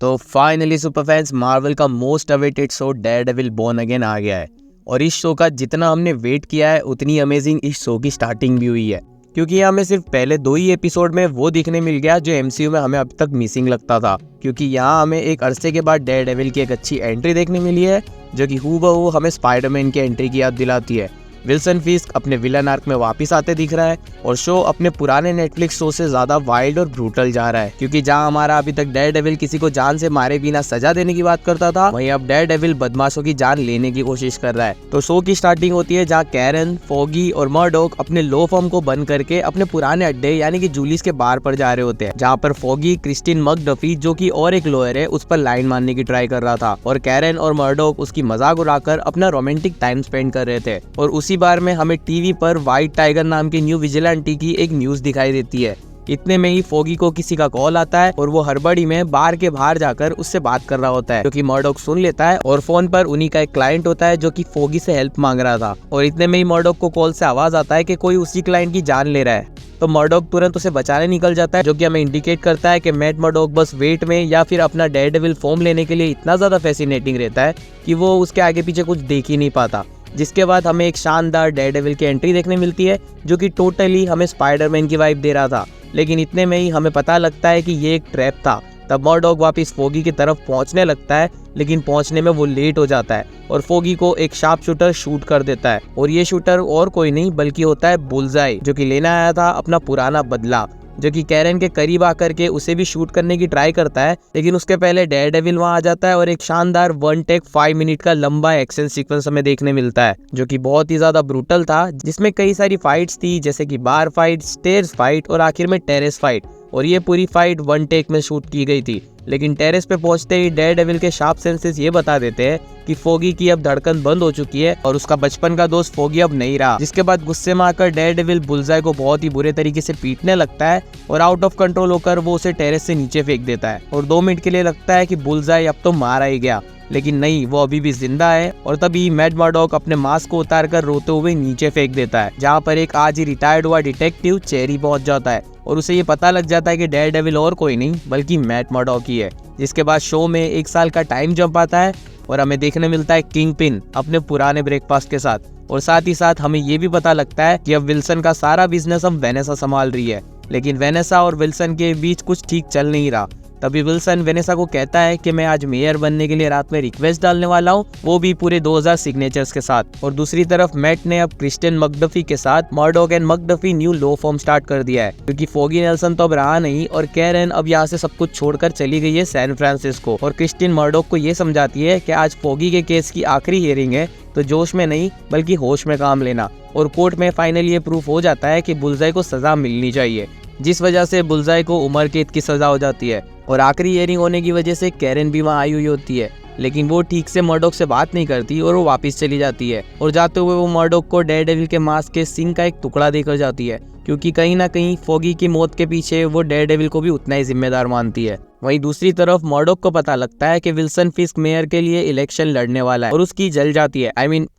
तो finally super fans Marvel का most awaited show Daredevil born again आ गया है। और इस शो का जितना हमने वेट किया है उतनी अमेजिंग इस शो की स्टार्टिंग भी हुई है, क्योंकि यहाँ हमें सिर्फ पहले 2 ही एपिसोड में वो दिखने मिल गया जो एमसीयू में हमें अब तक मिसिंग लगता था। क्योंकि यहाँ हमें एक अरसे के बाद डेयरडेविल की एक अच्छी एंट्री देखने मिली है जो कि हूबहू हमें स्पाइडरमैन की एंट्री की याद दिलाती है। विल्सन फिस्क अपने विलन आर्क में वापस आते दिख रहा है और शो अपने पुराने नेटफ्लिक्स शो से ज्यादा वाइल्ड और ब्रूटल जा रहा है। क्योंकि जहां हमारा अभी तक डेयरडेविल किसी को जान से मारे बिना सजा देने की बात करता था, वहीं अब डेयरडेविल बदमाशों की जान लेने की कोशिश कर रहा है। तो शो की स्टार्टिंग होती है जहाँ कैरन, फॉगी और मर्डॉक अपने लो फॉर्म को बंद करके अपने पुराने अड्डे यानी कि जूलियस के बार पर जा रहे होते हैं, जहाँ पर फॉगी क्रिस्टिन मकडफी जो की और एक लॉयर है उस पर लाइन मारने की ट्राई कर रहा था और कैरन और मर्डॉक उसकी मजाक उड़ाकर अपना रोमांटिक टाइम स्पेंड कर रहे थे। और उसी बार में हमें टीवी पर व्हाइट टाइगर नाम के न्यू विजिलेंटी की एक न्यूज दिखाई देती है। इतने में ही फॉगी को किसी का कॉल आता है और वो हड़बड़ी में बार के बाहर जाकर उससे बात कर रहा होता है, जो कि मर्डॉक सुन लेता है और फोन पर उन्हीं का एक क्लाइंट होता है जो कि फॉगी से हेल्प मांग रहा था। और इतने में ही मर्डॉक को कॉल से आवाज आता है कि कोई उसी क्लाइंट की जान ले रहा है। तो मर्डॉक तुरंत उसे बचाने निकल जाता है, जो कि हमें इंडिकेट करता है कि मैट मर्डॉक बस वेट में या फिर अपना डेयरडेविल फॉर्म लेने के लिए इतना ज्यादा फैसिनेटिंग रहता है कि वो उसके आगे पीछे कुछ देख ही नहीं पाता। जिसके बाद हमें एक शानदार डेयरडेविल की एंट्री देखने मिलती है जो कि टोटली हमें स्पाइडरमैन की वाइब दे रहा था। लेकिन इतने में ही हमें पता लगता है कि ये एक ट्रैप था। तब मर्डॉक वापस फॉगी की तरफ पहुंचने लगता है, लेकिन पहुंचने में वो लेट हो जाता है और फॉगी को एक शार्प शूटर शूट कर देता है। और ये शूटर और कोई नहीं बल्कि होता है बुलजाई, जो कि लेना आया था अपना पुराना बदला, जो कि कैरन के करीब आकर के उसे भी शूट करने की ट्राई करता है। लेकिन उसके पहले डेयरडेविल वहां आ जाता है और एक शानदार 1 टेक 5 मिनट का लंबा एक्शन सीक्वेंस हमें देखने मिलता है, जो कि बहुत ही ज्यादा ब्रूटल था, जिसमें कई सारी फाइट्स थी जैसे कि बार फाइट, स्टेयर्स फाइट और आखिर में टेरेस फाइट। और ये पूरी फाइट 1 टेक में शूट की गई थी। लेकिन टेरेस पे पहुंचते ही डेयरडेविल के शार्प सेंसेस ये बता देते हैं कि फॉगी की अब धड़कन बंद हो चुकी है और उसका बचपन का दोस्त फॉगी अब नहीं रहा। जिसके बाद गुस्से में आकर डेयरडेविल बुलजाई को बहुत ही बुरे तरीके से पीटने लगता है और आउट ऑफ कंट्रोल होकर वो उसे टेरेस से नीचे फेंक देता है। और 2 मिनट के लिए लगता है कि बुलजाई अब तो मारा ही गया, लेकिन नहीं, वो अभी भी जिंदा है। और तभी मैट मर्डॉक अपने मास्क को उतारकर रोते हुए नीचे फेंक देता है, जहाँ पर एक आज ही रिटायर्ड हुआ डिटेक्टिव चेरी पहुंच जाता है और उसे ये पता लग जाता है कि डेयरडेविल और कोई नहीं बल्कि मैट मर्डॉक ही है। जिसके बाद शो में 1 साल का टाइम जंप आता है और हमें देखने मिलता है किंगपिन अपने पुराने ब्रेकफास्ट के साथ। और साथ ही साथ हमें ये भी पता लगता है कि अब विल्सन का सारा बिजनेस अब वेनेसा संभाल रही है। लेकिन वेनेसा और विल्सन के बीच कुछ ठीक चल नहीं रहा। तभी विल्सन वेनेसा को कहता है कि मैं आज मेयर बनने के लिए रात में रिक्वेस्ट डालने वाला हूँ, वो भी पूरे 2000 सिग्नेचर्स के साथ। और दूसरी तरफ मैट ने अब क्रिस्टियन मकडफी के साथ Murdock and McDuffie new law firm start कर दिया है, क्योंकि फॉगी नेल्सन तो अब रहा नहीं और कैरन अब यहाँ से सब कुछ छोड़कर चली गई है सैन फ्रांसिस्को। और क्रिस्टियन मर्डॉक को ये समझाती है कि आज फॉगी के केस की आखिरी हियरिंग है, तो जोश में नहीं बल्कि होश में काम लेना। और कोर्ट में फाइनली ये प्रूफ हो जाता है कि बुलजाई को सजा मिलनी चाहिए, जिस वजह से बुलजाई को उम्र कैद की सजा हो जाती है। और आखिरी हियरिंग होने की वजह से कैरन भी वहाँ आई हुई होती है, लेकिन वो ठीक से मर्डॉक से बात नहीं करती और वो वापस चली जाती है। और जाते हुए वो मर्डॉक को डेयरडेविल के मास्क के सिंग का एक टुकड़ा देकर जाती है, क्योंकि कहीं ना कहीं फॉगी की मौत के पीछे वो डेयरडेविल को भी उतना ही जिम्मेदार मानती है। वहीं दूसरी तरफ मर्डॉक को पता लगता है कि विल्सन फिस्क मेयर के लिए इलेक्शन लड़ने वाला है और उसकी जल जाती है,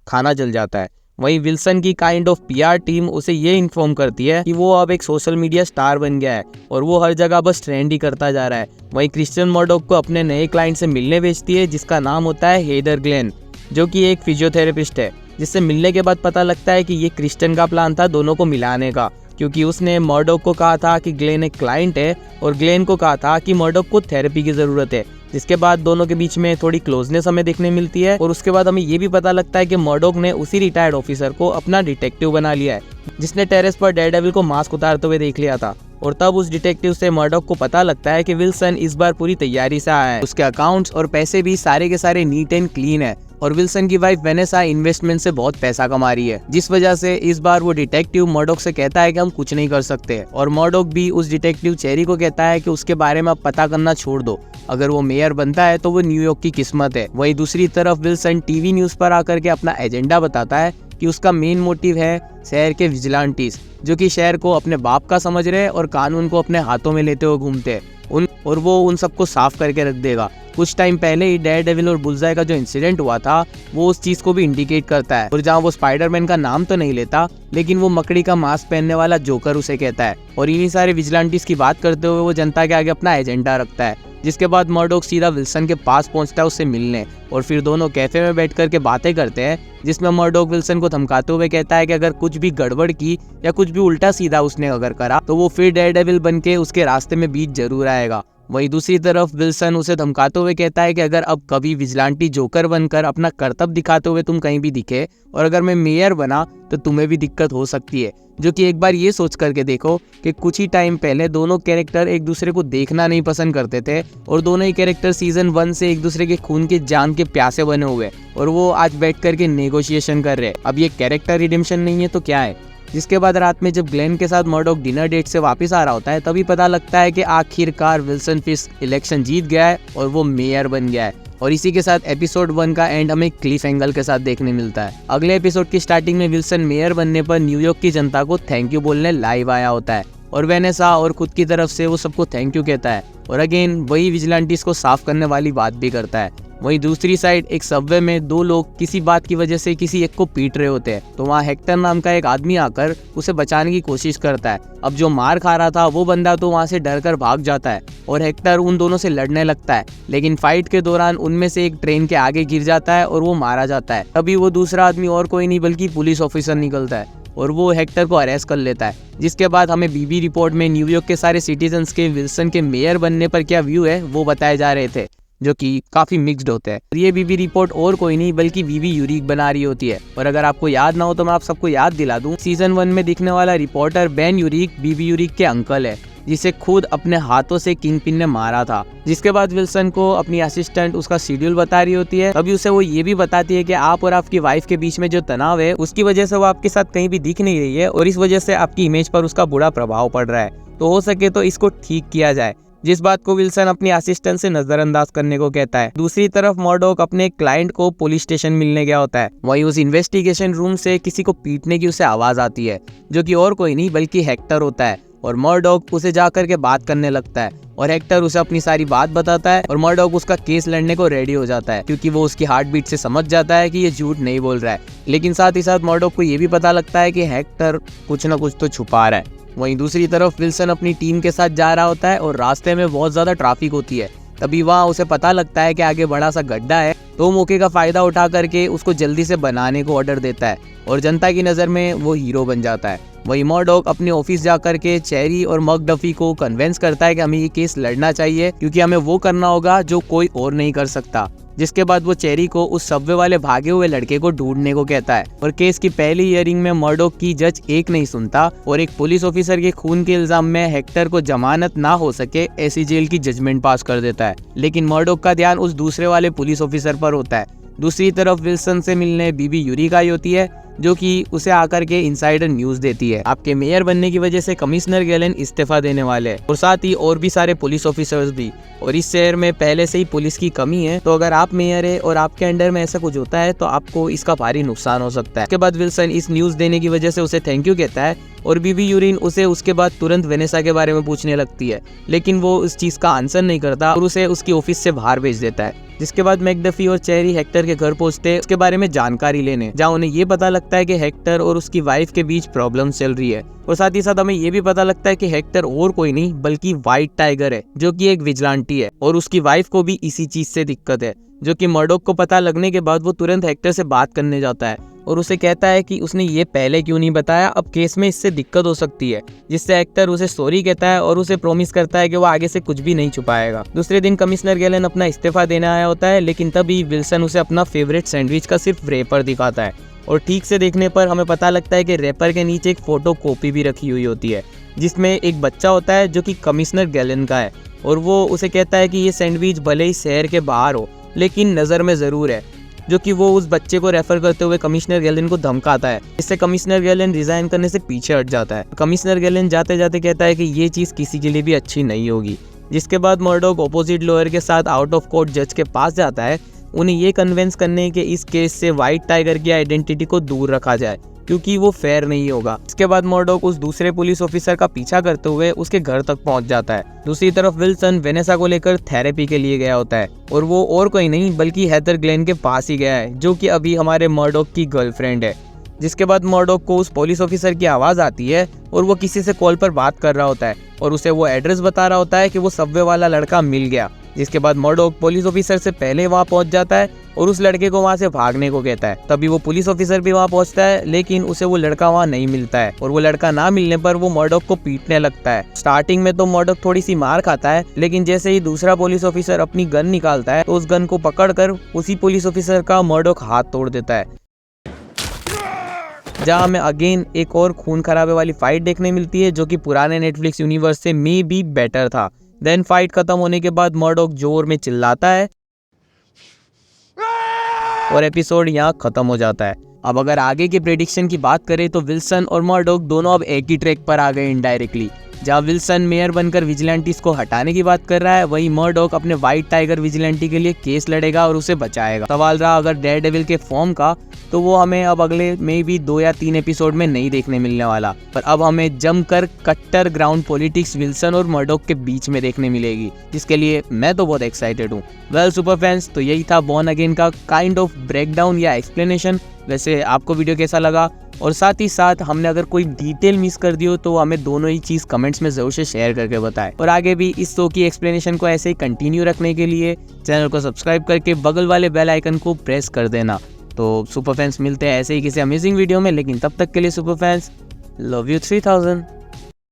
खाना जल जाता है। वहीं विल्सन की काइंड ऑफ पीआर टीम उसे ये इन्फॉर्म करती है कि वो अब एक सोशल मीडिया स्टार बन गया है और वो हर जगह बस ट्रेंड ही करता जा रहा है। वहीं क्रिस्टियन मर्डॉक को अपने नए क्लाइंट से मिलने भेजती है, जिसका नाम होता है हेदर ग्लेन, जो कि एक फिजियोथेरेपिस्ट है। जिससे मिलने के बाद पता लगता है कि ये क्रिस्टियन का प्लान था दोनों को मिलाने का, क्योंकि उसने मर्डॉक को कहा था कि ग्लेन एक क्लाइंट है और ग्लेन को कहा था कि मर्डॉक को थेरेपी की जरूरत है। जिसके बाद दोनों के बीच में थोड़ी क्लोजनेस हमें देखने मिलती है। और उसके बाद हमें ये भी पता लगता है कि मर्डॉक ने उसी रिटायर्ड ऑफिसर को अपना डिटेक्टिव बना लिया है, जिसने टेरेस पर डेयरडेविल को मास्क उतारते हुए देख लिया था। और तब उस डिटेक्टिव से मर्डॉक को पता लगता है कि विल्सन इस बार पूरी तैयारी से आया है, उसके अकाउंट्स और पैसे भी सारे के सारे नीट एंड क्लीन है और विल्सन की वाइफ वेनेसा इन्वेस्टमेंट से बहुत पैसा कमा रही है। जिस वजह से इस बार वो डिटेक्टिव मर्डॉक से कहता है कि हम कुछ नहीं कर सकते और मर्डॉक भी उस डिटेक्टिव चेरी को कहता है कि उसके बारे में अब पता करना छोड़ दो, अगर वो मेयर बनता है तो वो न्यूयॉर्क की किस्मत है। वहीं दूसरी तरफ विल्सन टीवी न्यूज पर आकर के अपना एजेंडा बताता है कि उसका मेन मोटिव है शहर के विजिलेंटीज, जो कि शहर को अपने बाप का समझ रहे हैं और कानून को अपने हाथों में लेते हुए घूमते हैं। और वो उन सबको साफ करके रख देगा। कुछ टाइम पहले ही डेयरडेविल और बुलजाई का जो इंसिडेंट हुआ था वो उस चीज को भी इंडिकेट करता है, और जहाँ वो स्पाइडरमैन का नाम तो नहीं लेता लेकिन वो मकड़ी का मास्क पहनने वाला जोकर उसे कहता है। और इन्हीं सारे विजिलेंटिस की बात करते हुए वो जनता के आगे अपना एजेंडा रखता है। जिसके बाद मर्डोक सीधा विल्सन के पास पहुंचता है उससे मिलने, और फिर दोनों कैफे में बैठ कर के बातें करते हैं, जिसमें मर्डोक विल्सन को धमकाते हुए कहता है कि अगर कुछ भी गड़बड़ की या कुछ भी उल्टा सीधा उसने अगर करा तो वो फिर डेयरडेविल बन के उसके रास्ते में बीच जरूर आएगा। वहीं दूसरी तरफ विल्सन उसे धमकाते हुए कहता है कि अगर अब कभी विजिलेंटी जोकर बनकर अपना कर्तव्य दिखाते हुए तुम कहीं भी दिखे और अगर मैं मेयर बना तो तुम्हें भी दिक्कत हो सकती है। जो कि एक बार ये सोच करके देखो कि कुछ ही टाइम पहले दोनों कैरेक्टर एक दूसरे को देखना नहीं पसंद करते थे, और दोनों ही कैरेक्टर सीजन 1 से एक दूसरे के खून के जान के प्यासे बने हुए, और वो आज बैठ करके नेगोशिएशन कर रहे हैं। अब ये कैरेक्टर रिडेम्पशन नहीं है तो क्या है। जिसके बाद रात में जब ग्लेन के साथ मर्डोक डिनर डेट से वापस आ रहा होता है तभी पता लगता है कि आखिरकार विल्सन फिस्क इलेक्शन जीत गया है और वो मेयर बन गया है। और इसी के साथ एपिसोड 1 का एंड हमें क्लिफ एंगल के साथ देखने मिलता है। अगले एपिसोड की स्टार्टिंग में विल्सन मेयर बनने पर न्यूयॉर्क की जनता को थैंक यू बोलने लाइव आया होता है, और वेनेसा और खुद की तरफ से वो सबको थैंक यू कहता है, और अगेन वही विजिलेंटिस को साफ करने वाली बात भी करता है। वहीं दूसरी साइड एक सबवे में दो लोग किसी बात की वजह से किसी एक को पीट रहे होते हैं, तो वहाँ हेक्टर नाम का एक आदमी आकर उसे बचाने की कोशिश करता है। अब जो मार खा रहा था वो बंदा तो वहाँ से डर कर भाग जाता है और हेक्टर उन दोनों से लड़ने लगता है, लेकिन फाइट के दौरान उनमें से एक ट्रेन के आगे गिर जाता है और वो मारा जाता है। तभी वो दूसरा आदमी और कोई नहीं बल्कि पुलिस ऑफिसर निकलता है और वो हेक्टर को अरेस्ट कर लेता है। जिसके बाद हमें बीबी रिपोर्ट में न्यूयॉर्क के सारे सिटीजन्स के विल्सन के मेयर बनने पर क्या व्यू है वो बताए जा रहे थे, जो कि काफी मिक्स्ड होते हैं। ये बीबी रिपोर्ट और कोई नहीं बल्कि बीबी यूरिक बना रही होती है, और अगर आपको याद ना हो तो मैं आप सबको याद दिला दूं, सीजन 1 में दिखने वाला रिपोर्टर बेन यूरिक बीबी यूरिक के अंकल है, जिसे खुद अपने हाथों से किंगपिन ने मारा था। जिसके बाद विल्सन को अपनी असिस्टेंट उसका शेड्यूल बता रही होती है, तभी उसे वो ये भी बताती है कि आप और आपकी वाइफ के बीच में जो तनाव है उसकी वजह से वो आपके साथ कहीं भी दिख नहीं रही है, और इस वजह से आपकी इमेज पर उसका बुरा प्रभाव पड़ रहा है, तो हो सके तो इसको ठीक किया जाए। जिस बात को विल्सन अपनी असिस्टेंट से नजरअंदाज करने को कहता है। दूसरी तरफ मर्डोक अपने क्लाइंट को पुलिस स्टेशन मिलने गया होता है। वहीं उस इन्वेस्टिगेशन रूम से किसी को पीटने की उसे आवाज आती है, जो कि और कोई नहीं बल्कि हेक्टर होता है, और मर्डोक उसे जाकर के बात करने लगता है और हेक्टर उसे अपनी सारी बात बताता है, और मर्डोक उसका केस लड़ने को रेडी हो जाता है, क्योंकि वो उसकी हार्ट बीट से समझ जाता है कि ये झूठ नहीं बोल रहा है। लेकिन साथ ही साथ मर्डोक को ये भी पता लगता है कि हेक्टर कुछ न कुछ तो छुपा रहा है। वहीं दूसरी तरफ विल्सन अपनी टीम के साथ जा रहा होता है और रास्ते में बहुत ज्यादा ट्रैफिक होती है। तभी वहाँ उसे पता लगता है कि आगे बड़ा सा गड्ढा है, तो मौके का फायदा उठा करके उसको जल्दी से बनाने को ऑर्डर देता है और जनता की नजर में वो हीरो बन जाता है। वहीं मर्डोक अपने ऑफिस जा करके चेरी और मकडफी को कन्विंस करता है कि हमें ये केस लड़ना चाहिए, क्योंकि हमें वो करना होगा जो कोई और नहीं कर सकता। जिसके बाद वो चेरी को उस सबवे वाले भागे हुए लड़के को ढूंढने को कहता है, और केस की पहली हियरिंग में मर्डोक की जज एक नहीं सुनता और एक पुलिस ऑफिसर के खून के इल्जाम में हेक्टर को जमानत ना हो सके ऐसी जेल की जजमेंट पास कर देता है। लेकिन मर्डोक का ध्यान उस दूसरे वाले पुलिस ऑफिसर पर होता है। दूसरी तरफ विल्सन से मिलने बीबी यूरिक आई होती है, जो कि उसे आकर के इनसाइडर न्यूज देती है। आपके मेयर बनने की वजह से कमिश्नर गैलन इस्तीफा देने वाले हैं, और साथ ही और भी सारे पुलिस ऑफिसर्स भी, और इस शहर में पहले से ही पुलिस की कमी है, तो अगर आप मेयर है और आपके अंडर में ऐसा कुछ होता है तो आपको इसका भारी नुकसान हो सकता है। उसके बाद विल्सन इस न्यूज देने की वजह से उसे थैंक यू कहता है, और बीबी यूरिन उसे उसके बाद तुरंत वेनेसा के बारे में पूछने लगती है, लेकिन वो उस चीज का आंसर नहीं करता और उसे उसकी ऑफिस से बाहर भेज देता है। जिसके बाद मैकडफी और चेरी हेक्टर के घर पहुंचते उसके बारे में जानकारी लेने, जहाँ उन्हें ये पता लगता है कि हेक्टर और उसकी वाइफ के बीच प्रॉब्लम चल रही है, और साथ ही साथ हमें ये भी पता लगता है कि हेक्टर और कोई नहीं बल्कि व्हाइट टाइगर है, जो कि एक विजिलेंटी है, और उसकी वाइफ को भी इसी चीज से दिक्कत है। जो कि मर्डोक को पता लगने के बाद वो तुरंत हेक्टर से बात करने जाता है और उसे कहता है कि उसने ये पहले क्यों नहीं बताया, अब केस में इससे दिक्कत हो सकती है। जिससे हेक्टर उसे सॉरी कहता है और उसे प्रॉमिस करता है कि वो आगे से कुछ भी नहीं छुपाएगा। दूसरे दिन कमिश्नर गैलन अपना इस्तीफा देने आया होता है, लेकिन तभी विल्सन उसे अपना फेवरेट सैंडविच का सिर्फ रैपर दिखाता है, और ठीक से देखने पर हमें पता लगता है कि रैपर के नीचे एक फोटो कॉपी भी रखी हुई होती है, जिसमें एक बच्चा होता है जो कि कमिश्नर गैलन का है, और वो उसे कहता है कि ये सैंडविच भले ही शहर के बाहर हो लेकिन नज़र में ज़रूर है, जो कि वो उस बच्चे को रेफर करते हुए कमिश्नर गैलन को धमकाता है। इससे कमिश्नर गैलन रिजाइन करने से पीछे हट जाता है। कमिश्नर गैलन जाते जाते कहता है कि ये चीज़ किसी के लिए भी अच्छी नहीं होगी। जिसके बाद मर्डोक ऑपोजिट लॉयर के साथ आउट ऑफ कोर्ट जज के पास जाता है, उन्हें ये कन्विंस करने के इस केस से व्हाइट टाइगर की आइडेंटिटी को दूर रखा जाए, क्योंकि वो फेयर नहीं होगा। इसके बाद मर्डॉक उस दूसरे पुलिस ऑफिसर का पीछा करते हुए उसके घर तक पहुंच जाता है। दूसरी तरफ विल्सन वेनेसा को लेकर थेरेपी के लिए गया होता है और वो और कोई नहीं बल्कि हेदर ग्लेन के पास ही गया है, जो कि अभी हमारे मर्डॉक की गर्लफ्रेंड है। जिसके बाद मर्डॉक को उस पुलिस ऑफिसर की आवाज आती है और वो किसी से कॉल पर बात कर रहा होता है और उसे वो एड्रेस बता रहा होता है कि वो सबवे वाला लड़का मिल गया। जिसके बाद मर्डॉक पुलिस ऑफिसर से पहले वहां पहुंच जाता है और उस लड़के को वहां से भागने को कहता है। तभी वो पुलिस ऑफिसर भी वहां पहुंचता है, लेकिन उसे वो लड़का वहां नहीं मिलता है और वो लड़का ना मिलने पर वो मर्डॉक को पीटने लगता है। स्टार्टिंग में तो मर्डॉक थोड़ी सी मार खाता है, लेकिन जैसे ही दूसरा पुलिस ऑफिसर अपनी गन निकालता है तो उस गन को पकड़कर उसी पुलिस ऑफिसर का मर्डॉक हाथ तोड़ देता है, जहाँ हमें अगेन एक और खून खराबे वाली फाइट देखने मिलती है, जो कि पुराने नेटफ्लिक्स यूनिवर्स से मे बी बेटर था। देन फाइट खत्म होने के बाद मर्डॉक जोर में चिल्लाता है और एपिसोड यहाँ खत्म हो जाता है। अब अगर आगे के प्रेडिक्शन की बात करें तो विल्सन और मर्डॉक दोनों अब एक ही ट्रैक पर आ गए इनडायरेक्टली। जहाँ विल्सन मेयर बनकर विजिलेंटीज को हटाने की बात कर रहा है, वहीं मर्डॉक अपने व्हाइट टाइगर विजिलेंटी के लिए केस लड़ेगा और उसे बचाएगा। सवाल रहा अगर डेयरडेविल के फॉर्म का, तो वो हमें अब अगले में भी 2 या 3 एपिसोड में नहीं देखने मिलने वाला, पर अब हमें जमकर कट्टर ग्राउंड पॉलिटिक्स विल्सन और मर्डॉक के बीच में देखने मिलेगी, जिसके लिए मैं तो बहुत एक्साइटेड हूँ। वेल सुपर फैंस, तो यही था बॉर्न अगेन का काइंड ऑफ ब्रेकडाउन या एक्सप्लेनेशन। वैसे आपको वीडियो कैसा लगा, और साथ ही साथ हमने अगर कोई डिटेल मिस कर दी हो तो हमें दोनों ही चीज़ कमेंट्स में ज़रूर से शेयर करके बताएं। और आगे भी इस शो की एक्सप्लेनेशन को ऐसे ही कंटिन्यू रखने के लिए चैनल को सब्सक्राइब करके बगल वाले बेल आइकन को प्रेस कर देना। तो सुपर फैंस मिलते हैं ऐसे ही किसी अमेजिंग वीडियो में, लेकिन तब तक के लिए सुपर फैंस लव यू 3000।